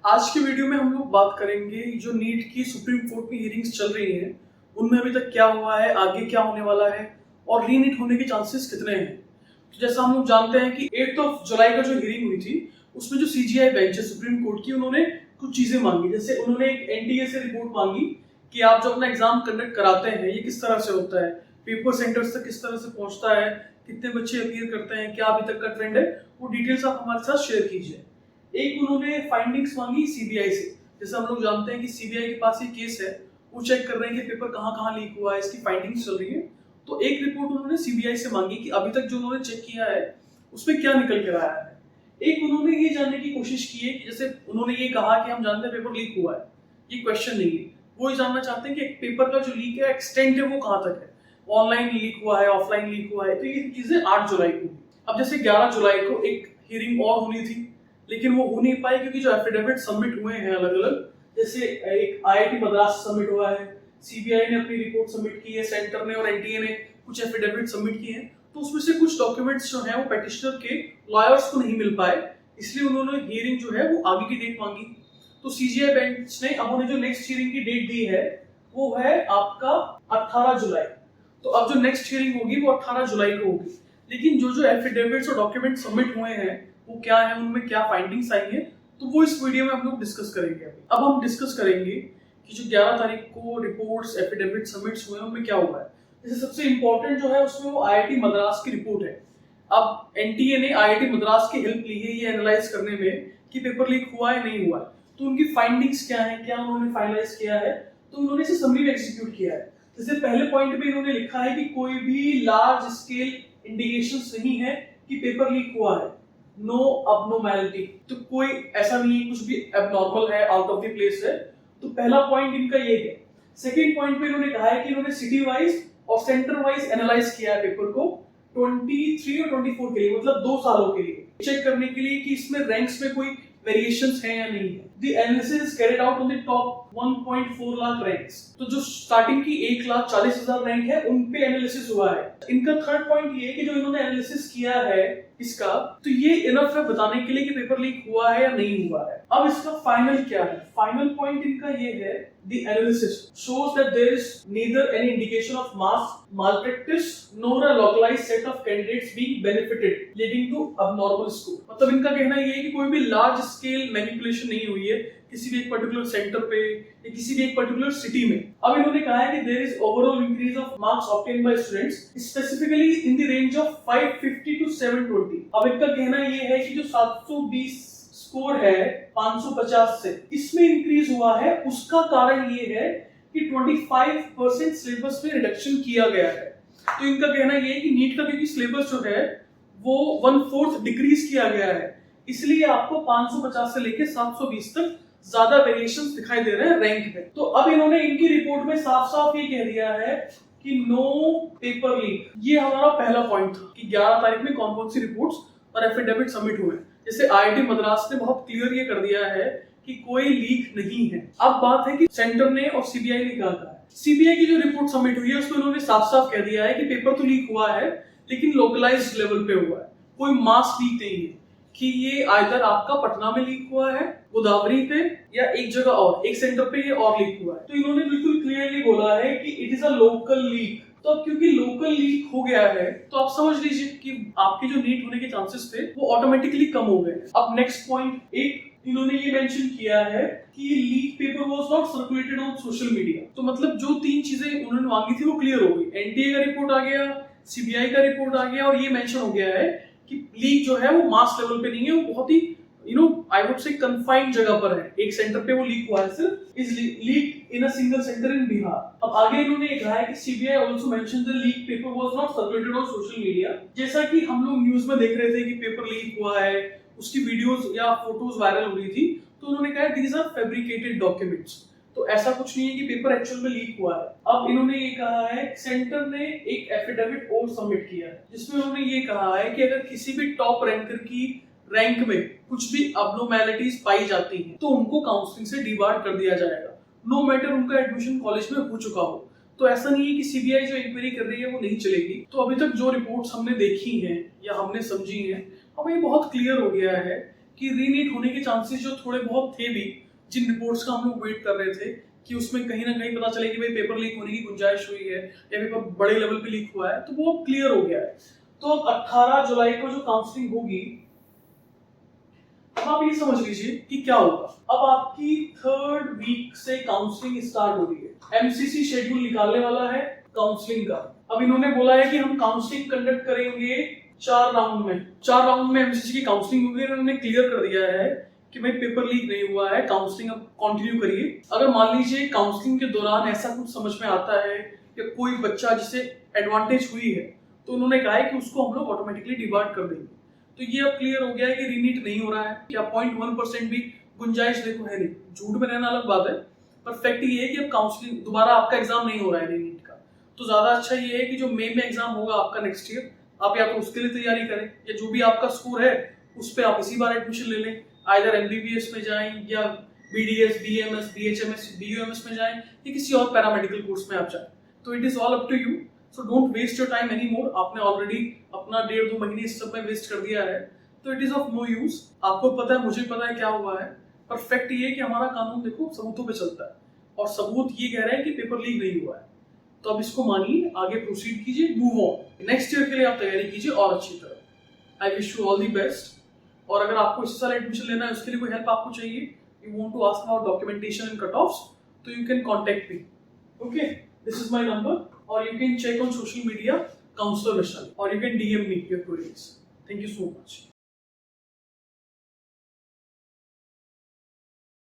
आज की वीडियो में हम लोग बात करेंगे जो नीट की सुप्रीम कोर्ट की हियरिंग्स चल रही हैं उनमें अभी तक क्या हुआ है, आगे क्या होने वाला है और रीनीट होने के चांसेस कितने हैं। तो जैसा हम लोग जानते हैं कि 8 जुलाई का जो हियरिंग हुई थी उसमें जो सीजीआई बेंच है सुप्रीम कोर्ट की, उन्होंने कुछ चीजें मांगी। जैसे उन्होंने एक एनटीए से रिपोर्ट मांगी कि आप जो अपना एग्जाम कंडक्ट कराते हैं ये किस तरह से होता है, पेपर सेंटर्स तक किस तरह से पहुंचता है, कितने बच्चे अपीयर करते हैं, क्या अभी तक का ट्रेंड है, वो डिटेल्स आप हमारे साथ शेयर कीजिए। एक उन्होंने फाइंडिंग्स मांगी सीबीआई से। जैसे हम लोग जानते हैं कि सीबीआई के पास ये केस है, वो चेक कर रहे हैं कि पेपर कहाँ कहाँ लीक हुआ है, इसकी फाइंडिंग्स चल रही है। तो एक रिपोर्ट उन्होंने सीबीआई से मांगी कि अभी तक जो उन्होंने चेक किया है उसमें क्या निकल कर आया है। एक उन्होंने ये जानने की कोशिश की है कि जैसे उन्होंने ये कहा कि हम जानते हैं पेपर लीक हुआ है, ये क्वेश्चन नहीं है। वो ये जानना चाहते हैं कि पेपर का जो लीक है एक्सटेंट है वो कहाँ तक है, ऑनलाइन लीक हुआ है, ऑफलाइन लीक हुआ है। तो ये चीजें 8 जुलाई को। अब जैसे 11 जुलाई को एक हियरिंग और होनी थी लेकिन वो हो नहीं पाई क्योंकि जो एफिडेविट सबमिट हुए हैं अलग अलग, जैसे एक आईआईटी मद्रास सबमिट हुआ है, सीबीआई ने अपनी रिपोर्ट सबमिट की है, सेंटर ने और एनटीए ने कुछ एफिडेविट सबमिट किए हैं। तो उसमें से कुछ डॉक्यूमेंट्स जो हैं वो पेटिशनर के लॉयर्स को नहीं मिल पाए, इसलिए उन्होंने हियरिंग जो है वो आगे की डेट मांगी। तो सीजीआई बेंच ने अब उन्हें जो नेक्स्ट हियरिंग की डेट दी है वो है आपका 18 जुलाई। तो अब जो नेक्स्ट हियरिंग होगी वो 18 जुलाई को होगी। लेकिन जो जो एफिडेविट्स और डॉक्यूमेंट सबमिट हुए हैं वो क्या है, उनमें क्या फाइंडिंग्स आई हैं, तो वो इस वीडियो में हम लोग डिस्कस करेंगे। अब हम डिस्कस करेंगे कि जो 11 तारीख को रिपोर्ट्स एफिडेविट सबमिट्स हुए हैं उनमें क्या हुआ है। जैसे सबसे इंपॉर्टेंट जो है उसमें वो आईआईटी मद्रास की रिपोर्ट है। अब एनटीए ने आईआईटी मद्रास की हेल्प ली है ये एनालाइज करने में कि पेपर लीक हुआ है नहीं हुआ है। तो उनकी फाइंडिंग्स क्या है, क्या उन्होंने फाइनलाइज किया है, तो उन्होंने इसे समरी में एग्जीक्यूट किया है। जैसे पहले पॉइंट पे इन्होंने लिखा है कि कोई भी लार्ज स्केल इंडिकेशंस नहीं है कि पेपर लीक हुआ है, नो अबनॉर्मैलिटी। तो कोई ऐसा नहीं है कुछ भी एबनॉर्मल है, आउट ऑफ द प्लेस है। तो पहला पॉइंट इनका ये है। सेकंड पॉइंट पे इन्होंने कहा है कि इन्होंने सिटी वाइज और सेंटर वाइज एनालाइज किया है पेपर को 23 और 24 के लिए, मतलब 2 सालों के लिए, चेक करने के लिए कि इसमें रैंक्स में कोई वेरिएशंस हैं या नहीं है। The analysis is carried out on the top 1.4 lakh ranks. तो जो स्टार्टिंग की 1,40,000 रैंक है उन पे एनालिसिस हुआ है। इनका थर्ड पॉइंट ये कि जो इन्होंने एनालिसिस किया है इसका, तो ये इनफ है बताने के लिए कि पेपर लीक हुआ है या नहीं हुआ है। अब इसका फाइनल क्या है? फाइनल पॉइंट इनका ये है, the analysis shows that there is neither any indication of mass malpractice nor a localized set of candidates being benefited leading to abnormal score। मतलब इनका कहना ये है कि कोई भी लार्ज स्केल मैनिपुलेशन नहीं हुई है किसी भी एक पर्टिकुलर सेंटर पे या किसी भी एक पर्टिकुलर सिटी में। अब इन्होंने कहा है कि there is overall increase of marks obtained by students specifically in the range of 550 to 720। अब इनका कहना ये है कि जो 720 स्कोर है 550 से, इसमें इंक्रीज हुआ है। उसका कारण ये है कि 25% सिलेबस में रिडक्शन किया गया है। तो इनका कहना ये है कि नीट का क्योंकि सिलेबस जो है वो 1/4 डिक्रीज किया गया है, इसलिए आपको 550 से लेके 720 तक ज्यादा वेरिएशंस दिखाई दे रहे हैं रैंक में। तो अब इन्होंने इनकी रिपोर्ट में साफ साफ ये कह दिया है कि नो पेपर लीक। ये हमारा पहला पॉइंट था कि 11 तारीख में कौन कौन सी रिपोर्ट्स और एफिडेविट सबमिट हुए। जैसे आईआईटी मद्रास ने बहुत क्लियर ये कर दिया है कि कोई लीक नहीं है। अब बात है कि सेंटर ने और सीबीआई ने क्या कहा है। सीबीआई की जो रिपोर्ट सबमिट हुई है उसमें उन्होंने साफ साफ कह दिया है कि पेपर तो लीक हुआ है लेकिन लोकलाइज्ड लेवल पे हुआ है, कोई मास लीक नहीं है। कि ये आइदर आपका पटना में लीक हुआ है, गोदावरी पे, या एक जगह और, एक सेंटर पे ये और लीक हुआ है। तो इन्होंने बिल्कुल क्लियरली बोला है कि it is a local leak. तो अब क्योंकि लोकल लीक हो गया है तो आप समझ लीजिए कि आपके जो नीट होने के चांसेस थे वो ऑटोमेटिकली कम हो गए। अब नेक्स्ट पॉइंट, एक इन्होंने ये मेंशन किया है कि leak paper was not circulated on social media. तो मतलब जो 3 चीजें उन्होंने मांगी थी वो क्लियर हो गई। एनटीए का रिपोर्ट आ गया, सीबीआई का रिपोर्ट आ गया और ये मेंशन हो गया है कि लीक जो है वो मास लेवल पे नहीं है, वो बहुत ही आई वुड से कन्फाइंड जगह पर है, एक सेंटर पे वो लीक हुआ है सिर्फ। Is leak in a single centre in Bihar. अब आगे इन्होंने कहा है कि CBI also mention the leak paper was not circulated on social media. जैसा कि हम लोग न्यूज में देख रहे थे कि पेपर लीक हुआ है, उसकी वीडियोस या फोटोज वायरल हो रही थी, तो उन्होंने कहा दीज आर फैब्रिकेटेड डॉक्यूमेंट्स। तो ऐसा कुछ नहीं है कि पेपर एक्चुअल में लीक हुआ है। अब इन्होंने ये कहा है, सेंटर ने एक एफिडेविट और सबमिट किया है जिसमें उन्होंने ये कहा है कि अगर किसी भी टॉप रैंकर की रैंक में कुछ भी अबनॉर्मैलिटीज पाई जाती हैं तो उनको काउंसलिंग से डिबार्ड कर दिया जाएगा, नो मैटर उनका एडमिशन कॉलेज में हो चुका हो। तो ऐसा नहीं है कि सीबीआई जो इंक्वायरी कर रही है वो नहीं चलेगी। तो अभी तक जो रिपोर्ट्स हमने देखी हैं या हमने समझी हैं, हमें बहुत क्लियर हो गया है कि रीनीट होने के चांसेस जो थोड़े बहुत थे भी, जिन रिपोर्ट्स का हम लोग वेट कर रहे थे कि उसमें कहीं ना कहीं पता चले कि भाई पेपर लीक होने की गुंजाइश हुई है या पेपर बड़े लेवल पे लीक हुआ है, तो वो अब क्लियर हो गया है। तो अब 18 जुलाई को जो काउंसलिंग होगी, अब आप ये समझ लीजिए कि क्या होगा। अब आपकी 3rd वीक से काउंसलिंग स्टार्ट हो रही है। एमसीसी शेड्यूल निकालने वाला है काउंसलिंग का। अब इन्होंने बोला है कि हम काउंसलिंग कंडक्ट करेंगे 4 राउंड में। 4 राउंड में एमसीसी की काउंसलिंग होगी। इन्होंने क्लियर कर दिया है कि भाई पेपर लीक नहीं हुआ है, काउंसलिंग अब कंटिन्यू करिए। अगर मान लीजिए काउंसलिंग के दौरान ऐसा कुछ समझ में आता है कि कोई बच्चा जिसे एडवांटेज हुई है, तो उन्होंने कहा है कि उसको हम लोग ऑटोमेटिकली डिबार्ड कर देंगे। तो ये अब क्लियर हो गया है कि रीनीट नहीं हो रहा है, या 0.1% भी गुंजाइश देखो है नहीं। झूठ में रहना अलग बात है, पर फैक्ट ये है कि अब काउंसलिंग दोबारा आपका एग्जाम नहीं हो रहा है रीनीट का। तो ज्यादा अच्छा ये है कि जो मई में एग्जाम होगा आपका नेक्स्ट ईयर, आप या तो उसके लिए तैयारी करें, या जो भी आपका स्कोर है उस पर आप इसी बार एडमिशन ले लें। आइदर एमबीबीएस में जाएं, या बीडीएस, बीएमएस, बीएचएमएस, बीयूएमएस में जाएं, या किसी और पैरामेडिकल कोर्स में आप जाएं। तो it is all up to you. So don't waste your time any more. आपने ऑलरेडी अपना 1.5-2 महीने इस सब में वेस्ट कर दिया है, तो it is of no use. आपको पता है, मुझे पता है क्या हुआ है, पर फैक्ट ये है कि हमारा कानून देखो सबूतों पे चलता है, और सबूत ये कह रहे हैं कि पेपर लीक नहीं हुआ है। तो अब इसको मानिए, आगे प्रोसीड कीजिए, मूव ऑन। नेक्स्ट ईयर के लिए आप तैयारी कीजिए और अच्छी तरह। I wish you all the best. और अगर आपको इस साल एडमिशन लेना है, उसके लिए कोई हेल्प आपको चाहिए, you want to ask about documentation and cut offs, तो you can contact me. Okay, this is my number, or you can check on social media Counselor Vishal, or you can DM me your queries. Thank you so much.